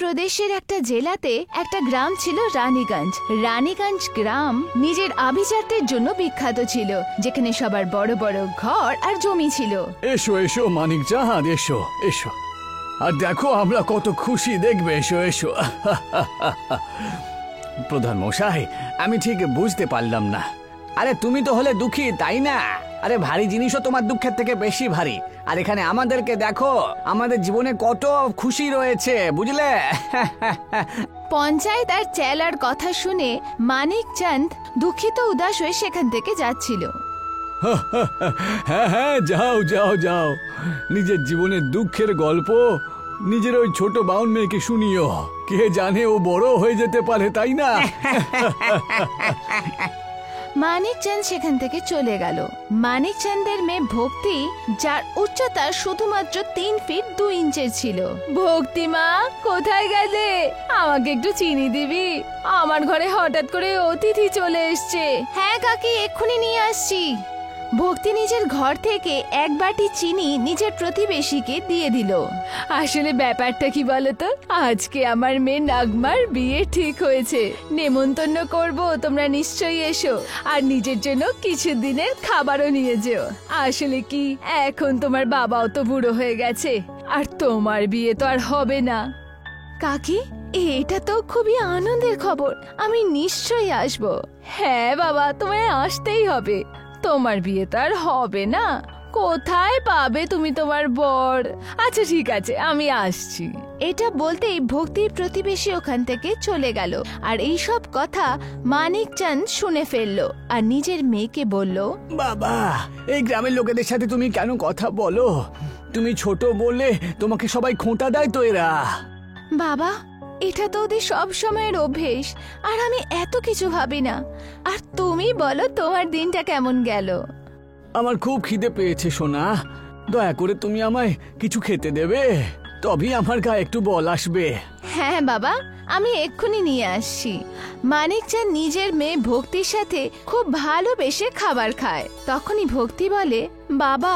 প্রদেশের একটা জেলাতে একটা গ্রাম ছিল রানীগঞ্জ। রানীগঞ্জ গ্রাম নিজের আভিজাত্যের জন্য বিখ্যাত ছিল, যেখানে সবার বড় বড় ঘর আর জমি ছিল। এসো এসো মানিক জাহান, এসো এসো, আর দেখো আমরা কত খুশি, দেখবে, এসো এসো। প্রধান মশাই, আমি ঠিক বুঝতে পারলাম না। আরে তুমি তো হলে দুঃখী, তাই না? আরে ভারী জিনিসও তোমার দুঃখের থেকে বেশি ভারী। আর এখানে আমাদেরকে দেখো, আমাদের জীবনে কত খুশি রয়েছে, বুঝলে? পঞ্চায়েত আর চেলার কথা শুনে মানিক চাঁদ দুঃখিত উদাস হয়ে সেখান থেকে যাচ্ছিল। হ্যাঁ হ্যাঁ, যাও যাও যাও, নিজের জীবনের দুঃখের গল্প নিজের ওই ছোট বাউন মেয়েকে শুনিও, কে জানে ও বড় হয়ে যেতে পারে, তাই না? মানিক চাঁদ সেখান থেকে চলে গেল। মানিক চাঁদের মেয়ে ভক্তি, যার উচ্চতা শুধুমাত্র 3 ফিট 2 ইঞ্চের ছিল। ভক্তি মা, কোথায় গেলে? আমাকে একটু চিনি দিবি? আমার ঘরে হঠাৎ করে অতিথি চলে এসছে। হ্যাঁ কাকি, এক্ষুনি নিয়ে আসছি। ভক্তি নিজের ঘর থেকে 1 বাটি চিনি নিজের প্রতিবেশীকে দিয়ে দিল। আসলে ব্যাপারটা কি বলতো, আজকে আমার মেয়ে নাগমার বিয়ে ঠিক হয়েছে, নেমন্তন্ন করব, তোমরা নিশ্চয়ই এসো, আর নিজের জন্য কিছু দিনের খাবারও নিয়ে যেও। আসলে কি, এখন তোমার বাবাও তো বুড়ো হয়ে গেছে, আর তোমার বিয়ে তো আর হবে না। কাকি, এটা তো খুবই আনন্দের খবর, আমি নিশ্চয়ই আসব। হ্যাঁ বাবা, তোমায় আসতেই হবে, তোমার বিয়ে তো আর হবে না, কোথায় পাবে তুমি তোমার বর? আচ্ছা ঠিক আছে, আমি আসছি। এটা বলতেই ভক্তির প্রতিবেশী ওখান থেকে চলে গেল। আর এই সব কথা মানিক চাঁদ শুনে ফেললো আর নিজের মেয়েকে বলল, বাবা, এই গ্রামের লোকেদের সাথে তুমি কেন কথা বলো? তুমি ছোট বলে তোমাকে সবাই খোঁটা দেয় তো এরা। বাবা, এটা তো ওদের সব সময়ের অভ্যেস, আর আমি এত কিছু ভাবি না। আর তুমি বলো, তোমার দিনটা কেমন গেল? আমার খুব খিদে পেয়েছে সোনা, দয়া করে তুমি আমায় কিছু খেতে দেবে, তবেই আমার গায়ে একটু বল আসবে। হ্যাঁ বাবা, আমি এক্ষুনি নিয়ে আসছি। মানিক চাঁদ নিজের মেয়ে ভক্তির সাথে খুব ভালোবেসে খাবার খায়। তখনই ভক্তি বলে, বাবা,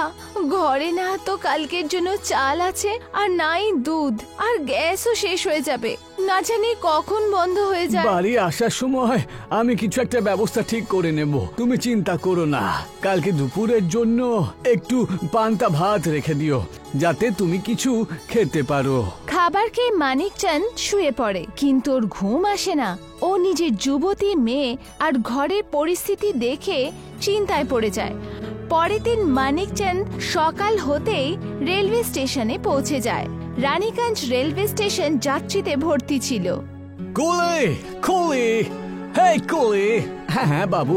ঘরে না তো কালকের জন্য চাল আছে, আর নাই দুধ, আর গ্যাসও শেষ হয়ে যাবে, না জানি কখন বন্ধ হয়ে যায়। বাড়ি আসার সময় আমি কিছু একটা ব্যবস্থা ঠিক করে নেব, তুমি চিন্তা করো না। কালকে দুপুরের জন্য একটু পান্তা ভাত রেখে দিও, যাতে তুমি কিছু খেতে পারো। খাবার খেয়ে মানিক চাঁদ শুয়ে পড়ে, কিন্তু ওর ঘুম আসে না। ও নিজের যুবতী মেয়ে আর ঘরের পরিস্থিতি দেখে চিন্তায় পড়ে যায়। পরের দিন মানিক চাঁদ সকাল হতেই রেলওয়ে স্টেশনে পৌঁছে যায়। রানীগঞ্জ রেলওয়ে স্টেশন যাত্রীতে ভর্তি ছিল। কোলে কোলে, হেই কোলে। হ্যাঁ হ্যাঁ বাবু,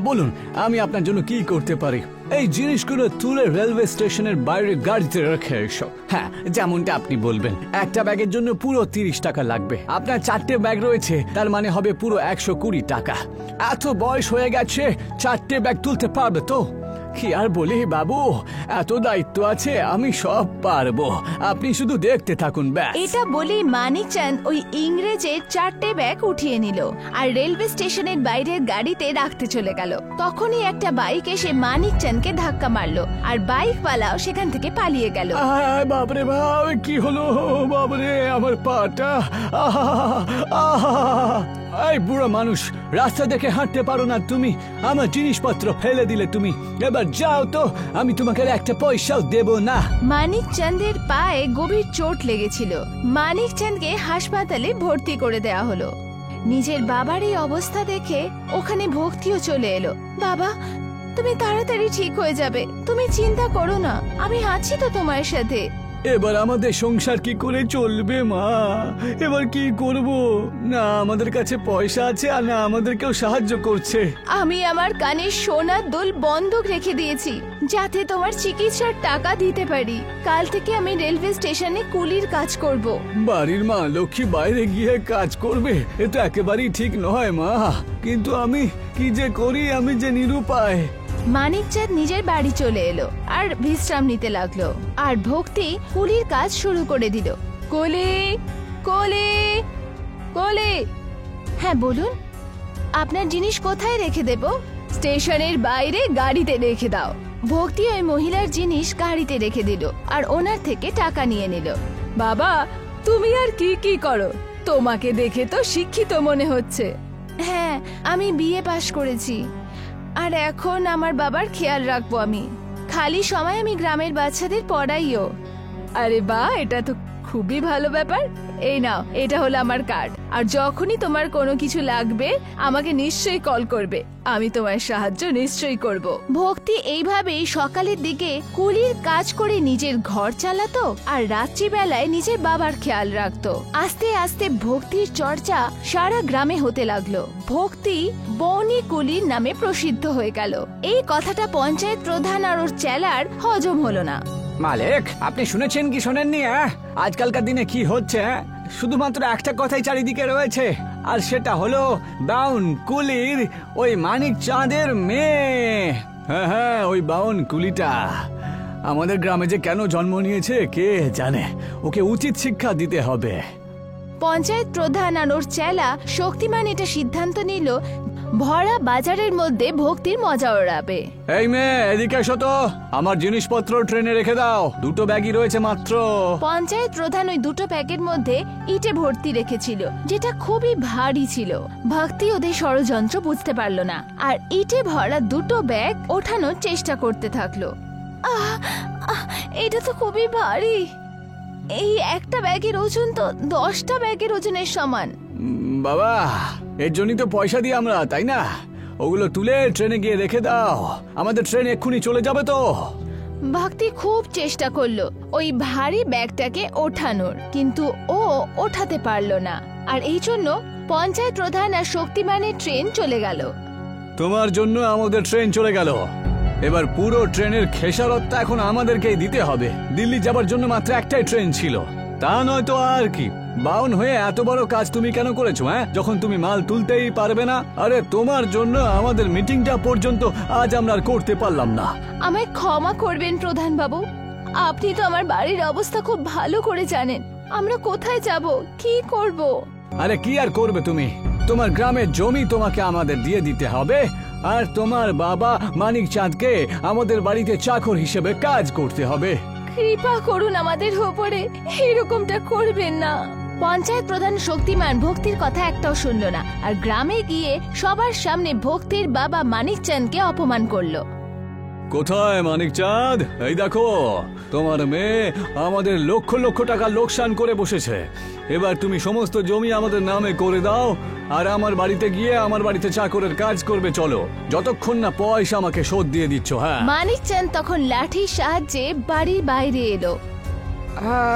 বলুন আমি আপনার জন্য কি করতে পারি? এই জিনিসগুলো তুলে রেলওয়ে স্টেশনের বাইরে গাড়িতে রেখে এসো। হ্যাঁ, যেমনটা আপনি বলবেন। একটা ব্যাগের জন্য পুরো 30 টাকা লাগবে। আপনার 4টে ব্যাগ রয়েছে, তার মানে হবে পুরো 120 টাকা। এত বয়স হয়ে গেছে, 4টে ব্যাগ তুলতে পারবে তো? কি আর বলি বাবু, এত দায়িত্ব আছে, আমি সব পারবো, আপনি শুধু দেখতে থাকুন ব্যাস। এটা বলে মানিক চাঁদ ওই ইংরেজের 4টে ব্যাগ উঠিয়ে নিল আর রেলওয়ে স্টেশনের বাইরের গাড়িতে রাখতে চলে গেল। তখনই একটা বাইক এসে মানিক চাঁদকে ধাক্কা মারলো, আর বাইকওয়ালাও সেখান থেকে পালিয়ে গেল। বাবরে বাব, কি হলো বাবরে, আমার পাটা। এই বুড়ো মানুষ, রাস্তা দেখে হাঁটতে পারো না তুমি? আমার জিনিসপত্র ফেলে দিলে তুমি, এবার যাও তো, আমি তোমাকে একটা পয়সাও দেব না। মানিক চাঁদের পায়ে গভীর চোট লেগেছিল। মানিক চাঁদকে হাসপাতালে ভর্তি করে দেওয়া হলো। নিজের বাবার এই অবস্থা দেখে ওখানে ভক্তিও চলে এলো। বাবা, তুমি তাড়াতাড়ি ঠিক হয়ে যাবে, তুমি চিন্তা করো না, আমি আছি তো তোমার সাথে। এবার আমাদের সংসার কি করে চলবে মা? এবার কি করব? না আমাদের কাছে পয়সা আছে, আর না আমাদের কেউ সাহায্য করছে। আমি আমার কানে সোনার দুল বন্ধক রেখে দিয়েছি, যাতে তোমার চিকিৎসার টাকা দিতে পারি। কাল থেকে আমি রেলওয়ে স্টেশনে কুলির কাজ করব। বাড়ির মা লক্ষ্মী বাইরে গিয়ে কাজ করবে, এটা একেবারেই ঠিক নয় মা। কিন্তু আমি কি যে করি, আমি যে নিরুপায়। মানিক চাঁদ নিজের বাড়ি চলে এলো আর বিশ্রাম নিতে লাগলো। আর ভক্তি কুলির কাজ শুরু করে দিল। কোলে কোলে কোলে। হ্যাঁ বলুন, আপনার জিনিস কোথায় রেখে দেব? স্টেশনের বাইরে গাড়িতে রেখে দাও। ভক্তি ওই মহিলার জিনিস গাড়িতে রেখে দিল আর ওনার থেকে টাকা নিয়ে নিল। বাবা, তুমি আর কি কি করো? তোমাকে দেখে তো শিক্ষিত মনে হচ্ছে। হ্যাঁ, আমি বিএ পাশ করেছি, আর এখন আমার বাবার খেয়াল রাখবো আমি। খালি সময় আমি গ্রামের বাচ্চাদের পড়াইও। আরে বাহ, এটা তো খুবই ভালো ব্যাপার। এই নাও, এটা হলো আমার কার্ড, আর যখনই তোমার কোনো কিছু লাগবে আমাকে নিশ্চয়ই কল করবে, আমি তোমার সাহায্য নিশ্চয়ই করব। ভক্তি এইভাবেই সকালের দিকে কুলির কাজ করে নিজের ঘর চালাতো আর রাত্রিবেলায় নিজের বাবার খেয়াল রাখতো। আস্তে আস্তে ভক্তির চর্চা সারা গ্রামে হতে লাগলো। ভক্তি বনি কুলির নামে প্রসিদ্ধ হয়ে গেল। এই কথাটা পঞ্চায়েত প্রধান আর ওর চেলার হজম হলো না। মালিক, আপনি শুনেছেন কি শোনেননি? আজকালকার দিনে কি হচ্ছে? শুধুমাত্র একটা কথাই চারিদিকে রয়েছে, আর সেটা হলো বাউন কুলির ওই মানিক চাঁদের মেয়ে। হ্যাঁ হ্যাঁ, ওই বাউন কুলিটা আমাদের গ্রামে যে কেন জন্ম নিয়েছে কে জানে। ওকে উচিত শিক্ষা দিতে হবে। পঞ্চায়েত প্রধান আর ওর চেলা শক্তিমান এটা সিদ্ধান্ত নিল ভরা বাজারের মধ্যে ভক্তির মজা ওড়াবে। এই মেয়ে, এদিকে এসো তো। আমার জিনিসপত্র ট্রেনে রেখে দাও, দুটো ব্যাগই রয়েছে মাত্র। পঞ্চায়েত প্রধান ওই দুটো ব্যাগের মধ্যে ইটে ভর্তি রেখেছিল, যেটা খুবই ভারী ছিল। ভক্তি ওদের ষড়যন্ত্র বুঝতে পারলো না, আর ইটে ভরা দুটো ব্যাগ ওঠানোর চেষ্টা করতে থাকলো। এটা তো খুবই ভারী। এই একটা ব্যাগের ওজন তো 10টা ব্যাগের ওজনের সমান। বাবা, এর জন্যই তো পয়সা দিই আমরা, তাই না? ওগুলো তুলে ট্রেনে গিয়ে রেখে দাও, আমাদের ট্রেন এক্ষুনি চলে যাবে তো। ভক্তি খুব চেষ্টা করলো ওই ভারী ব্যাগটাকে ওঠানোর, কিন্তু ও ওঠাতে পারলো না, আর এই জন্য পঞ্চায়েত প্রধান আর শক্তিমানের ট্রেন চলে গেল। তোমার জন্য আমাদের ট্রেন চলে গেল। এবার পুরো ট্রেনের খেসারতটা এখন আমাদেরকেই দিতে হবে। দিল্লি যাবার জন্য মাত্র একটাই ট্রেন ছিল, তা নয় তো আর কি। বাউন হয়ে এত বড় কাজ তুমি কেন করেছো, যখন তুমি মাল তুলতেই পারবে না? আরে তোমার জন্য আমাদের মিটিংটা পর্যন্ত আজ আমরা আর করতে পারলাম না। আমায় ক্ষমা করবেন প্রধান বাবু, আপনি তো আমার বাড়ির অবস্থা খুব ভালো করে জানেন। আমরা কোথায় যাব, কি করব? আরে কি আর করবে তুমি? তোমার গ্রামের জমি তোমাকে আমাদের দিয়ে দিতে হবে, আর তোমার বাবা মানিক চাঁদকে আমাদের বাড়িতে চাকর হিসেবে কাজ করতে হবে। কৃপা করুন আমাদের উপরে, এরকমটা করবেন না। পঞ্চায়েত প্রধান শক্তিমান ভক্তির কথা একটাও শুনলো না, আর গ্রামে গিয়ে সবার সামনে ভক্তির বাবা মানিক চাঁদকে অপমান করলো। কোথায় মানিক চাঁদ? এই দেখো, তোমার মেয়ে আমাদের লক্ষ লক্ষ টাকা লোকসান করে বসেছে। এবার তুমি সমস্ত জমি আমাদের নামে করে দাও, আর আমার বাড়িতে গিয়ে আমার বাড়িতে চাকরের কাজ করবে। চলো, যতক্ষণ না পয়সা আমাকে শোধ দিয়ে দিচ্ছ। হ্যাঁ। মানিক চাঁদ তখন লাঠির সাহায্যে বাড়ির বাইরে এলো।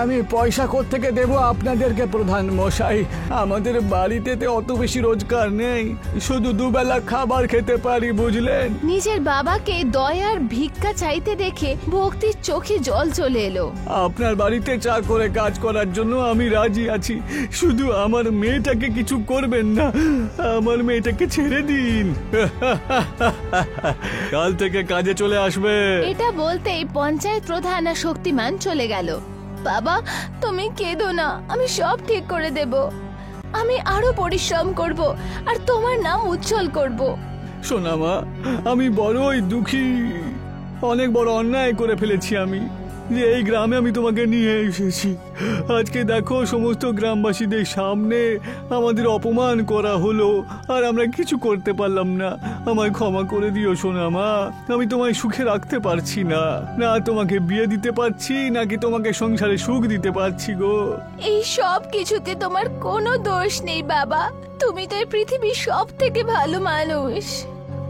আমি পয়সা কোত্থেকে দেবো আপনাদেরকে প্রধান মশাই? আমাদের বাড়িতে অত বেশি রোজগার নেই, শুধু দুবেলা খাবার খেতে পারি, বুঝলেন? নিজের বাবাকে দয়ার ভিক্ষা চাইতে দেখে ভক্তির চোখে জল চলে এলো। আপনার বাড়িতে চা করে কাজ করার জন্য আমি রাজি আছি, শুধু আমার মেয়েটাকে কিছু করবেন না। আমার মেয়েটাকে ছেড়ে দিন, কাল থেকে কাজে চলে আসবে। এটা বলতেই পঞ্চায়েত প্রধান আর শক্তিমান চলে গেল। বাবা, তুমি কেঁদো না, আমি সব ঠিক করে দেব। আমি আরো পরিশ্রম করব, আর তোমার নাম উজ্জ্বল করব। সোনা মা, আমি বড়ই দুঃখী। অনেক বড় অন্যায় করে ফেলেছি আমি, যে এই গ্রামে আমি তোমাকে নিয়ে এসেছি। আজকে দেখো, সমস্ত গ্রামবাসীদের সামনে আমাদের অপমান করা হলো, আর আমরা কিছু করতে পারলাম না। আমায় ক্ষমা করে দিও সোনা মা। আমি তোমায় সুখে রাখতে পারছি না, না তোমাকে বিয়ে দিতে পারছি, নাকি তোমাকে সংসারে সুখ দিতে পারছি গো। এই সব কিছুতে তোমার কোনো দোষ নেই বাবা, তুমি তো এই পৃথিবীর সব থেকে ভালো মানুষ।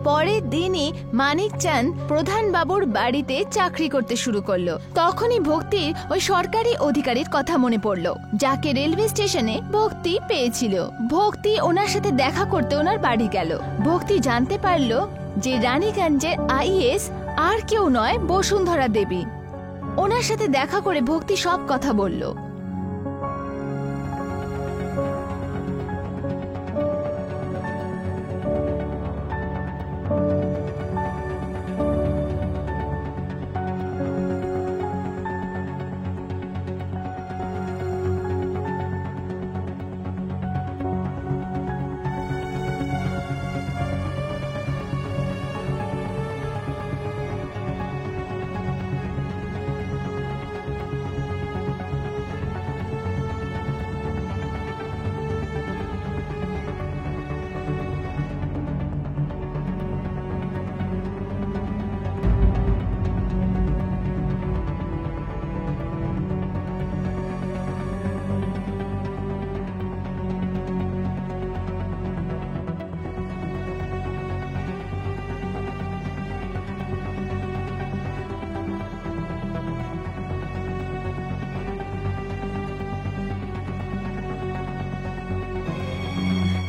পরের দিনই মানিক চাঁদ প্রধান বাবুর বাড়িতে চাকরি করতে শুরু করলো। তখনই ভক্তির ওই সরকারি অধিকারীর কথা মনে পড়লো, যাকে রেলওয়ে স্টেশনে ভক্তি পেয়েছিল। ভক্তি ওনার সাথে দেখা করতে ওনার বাড়ি গেল। ভক্তি জানতে পারলো যে রানীগঞ্জের আইএস আর কেউ নয়, বসুন্ধরা দেবী। ওনার সাথে দেখা করে ভক্তি সব কথা বলল।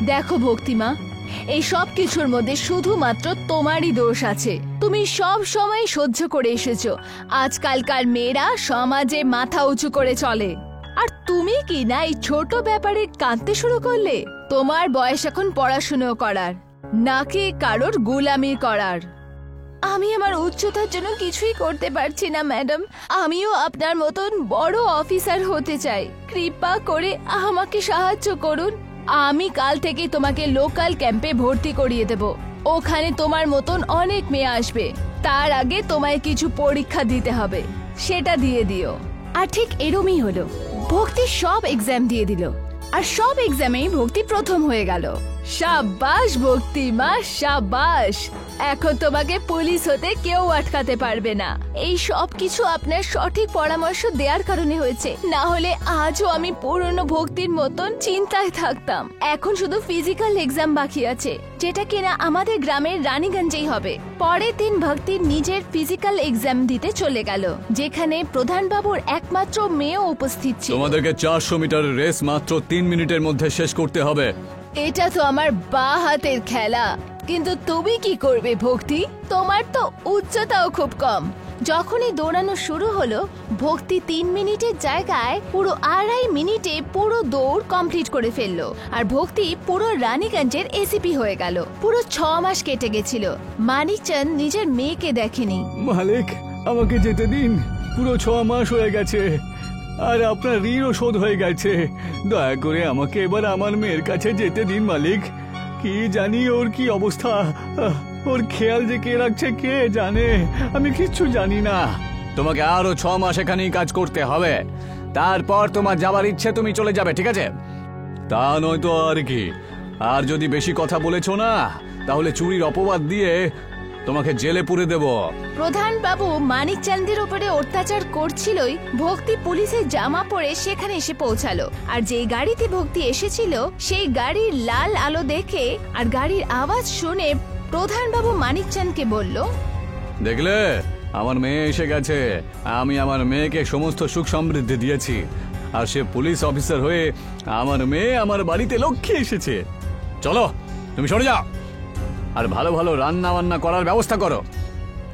দেখো ভক্তিমা, এই সব কিছুর মধ্যে শুধুমাত্র তোমারই দোষ আছে। তুমি সব সময় সহ্য করে এসেছো। আজকালকার মেয়েরা সমাজে মাথা উঁচু করে চলে, আর তুমি কি না এই ছোট ব্যাপারে কাঁদতে শুরু করলে? তোমার বয়স এখন পড়াশুনো করার, নাকি কারোর গোলামি করার। আমি আমার উচ্চতার জন্য কিছুই করতে পারছি না ম্যাডাম। আমিও আপনার মতন বড় অফিসার হতে চাই। কৃপা করে আমাকে সাহায্য করুন। আমি কাল থেকে তোমাকে লোকাল ক্যাম্পে ভর্তি করিয়ে দেব। ওখানে তোমার মতন অনেক মেয়ে আসবে। তার আগে তোমায় কিছু পরীক্ষা দিতে হবে, সেটা দিয়ে দিও। আর ঠিক এরমই হলো। ভক্তি সব এক্সাম দিয়ে দিল, আর সব এক্সামেই ভক্তি প্রথম হয়ে গেল। শাবাশ ভক্তি মা, শাবাশ। এখন তোমাকে পুলিশ হতে কেউ আটকাতে পারবে না। এই সব কিছু আপনার সঠিক পরামর্শ দেওয়ার কারণে হয়েছে, না হলে আজও আমি পুরনো ভক্তির মতন চিন্তায় থাকতাম। এখন শুধু ফিজিক্যাল এক্সাম বাকি আছে, যেটা কিনা আমাদের গ্রামের রানীগঞ্জেই হবে। পরের দিন ভক্তি নিজের ফিজিক্যাল এক্সাম দিতে চলে গেল, যেখানে প্রধান বাবুর একমাত্র মেয়েও উপস্থিত ছিল। তোমাদেরকে 400 মিটার রেস মাত্র 3 মিনিটের মধ্যে শেষ করতে হবে। এটা তো আমার বা হাতের খেলা, কিন্তু তুমি কি করবে ভক্তি? তোমার তো উচ্চতাও খুব কম। যখনই দৌড়ানো শুরু হলো, ভক্তি 3 মিনিটের জায়গায় পুরো 2.5 মিনিটে পুরো দৌড় কমপ্লিট করে ফেললো। আর ভক্তি পুরো রানীগঞ্জের এসিপি হয়ে গেল। পুরো 6 মাস কেটে গেছিল। মানিকচাঁদ নিজের মেয়েকে দেখেনি। মালিক, আমাকে যেতে দিন। পুরো 6 মাস হয়ে গেছে, আর আপনার ঋণও শোধ হয়ে গেছে। দয়া করে আমাকে এবার আমার মেয়ের কাছে যেতে দিন মালিক। কি জানি ওর কি অবস্থা, ওর খেয়াল যে কে রাখছে কে জানে, আমি কিচ্ছু জানি না। তোমাকে আরো 6 মাস এখানেই কাজ করতে হবে, তারপর তোমার যাবার ইচ্ছে তুমি চলে যাবে, ঠিক আছে? তা নয় তো আর কি। আর যদি বেশি কথা বলেছো না, তাহলে চুরির অপবাদ দিয়ে তোমাকে জেলে পুরে দেব। প্রধান বাবু মানিকচাঁদের উপরে অত্যাচার করছিলই, ভক্তি পুলিশের জামা পরে সেখানে এসে পৌঁছালো। আর যেই গাড়িতে ভক্তি এসেছিল, সেই গাড়ির লাল আলো দেখে আর গাড়ির আওয়াজ শুনে প্রধান বাবু মানিকচাঁদকে বলল, দেখলে, আমার মেয়ে এসে গেছে। আমি আমার মেয়েকে সমস্ত সুখ সমৃদ্ধি দিয়েছি, আর সে পুলিশ অফিসার হয়ে আমার মেয়ে আমার বাড়িতে লক্ষ্যে এসেছে। চলো, তুমি সরে যাও, আর ভালো ভালো রান্না বান্না করার ব্যবস্থা করো।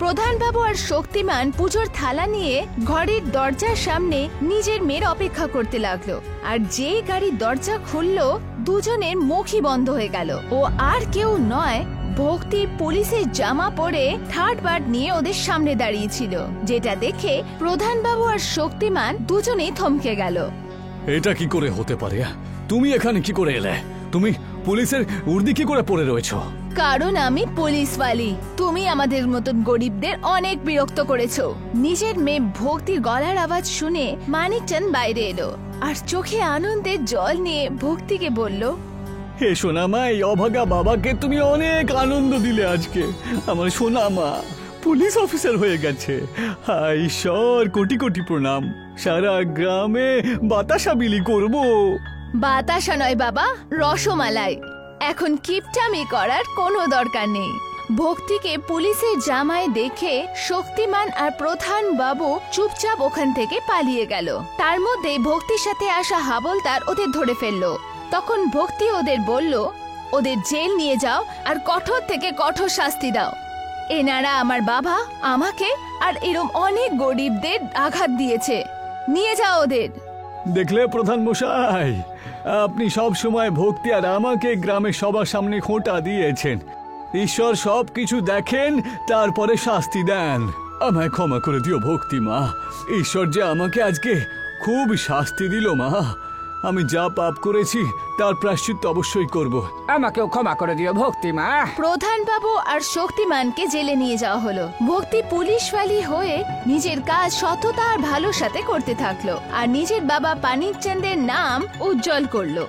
প্রধান বাবু আর শক্তিমান পুজোর থালা নিয়ে ঘরের দরজার সামনে নিজের মেয়ের অপেক্ষা করতে লাগলো। আর যে গাড়ির দরজা খুললো, দুজনের মুখই বন্ধ হয়ে গেল। ও আর কেউ নয়, ভক্তি পুলিশের জামা পরে থার্ড বার নিয়ে ওদের সামনে দাঁড়িয়েছিল, যেটা দেখে প্রধান বাবু আর শক্তিমান দুজনেই থমকে গেল। এটা কি করে হতে পারে? তুমি এখানে কি করে এলে? তুমি পুলিশের উর্দি কি করে পরে রয়েছো? কারণ আমি পুলিশওয়ালি। তুমি আমাদের মতন গরিবদের অনেক বিরক্ত করেছো। নিজের মেয়ে ভক্তির গলার আওয়াজ শুনে মানিকচাঁদ বাইরে এলো, আর চোখে আনন্দের জল নিয়ে ভক্তিকে বলল, হে সোনা মা, এই অভাগা বাবাকে তুমি অনেক আনন্দ দিলে আজকে। আমার সোনা মা পুলিশ অফিসার হয়ে গেছে। হায় ঈশ্বর, কোটি কোটি প্রণাম। সারা গ্রামে বাতাসা বিলি করবো। বাতাসা নয় বাবা, রসমালাই। এখন কিপটামি করার কোনো দরকার নেই। ভক্তিকে পুলিশের জামায় দেখে শক্তিমান আর প্রধান বাবু চুপচাপ ওখান থেকে পালিয়ে গেল। তার মধ্যে ভক্তির সাথে আসা হাবলদার ওদের ধরে ফেললো। তখন ভক্তি ওদের বলল, ওদের জেল নিয়ে যাও আর কঠোর থেকে কঠোর শাস্তি দাও। এনারা আমার বাবা, আমাকে আর এরম অনেক গরিবদের আঘাত দিয়েছে। নিয়ে যাও ওদের। দেখলে প্রধান মশাই, আপনি সব সময় ভক্তি আর আমাকে গ্রামের সবার সামনে খোঁটা দিয়েছেন। ঈশ্বর সব কিছু দেখেন, তারপরে শাস্তি দেন। আমায় ক্ষমা করে দিও ভক্তি মা। ঈশ্বর যে আমাকে আজকে খুব শাস্তি দিল মা। আমি যা পাপ করেছি তার প্রায়শ্চিত্ত অবশ্যই করব। আমাকেও ক্ষমা করে দিও ভক্তি মা। প্রধান বাবু আর শক্তিমানকে জেলে নিয়ে যাওয়া হলো। ভক্তি পুলিশওয়ালি হয়ে নিজের কাজ সততা আর ভালোর সাথে করতে থাকলো, আর নিজের বাবা মানিকচাঁদের নাম উজ্জ্বল করলো।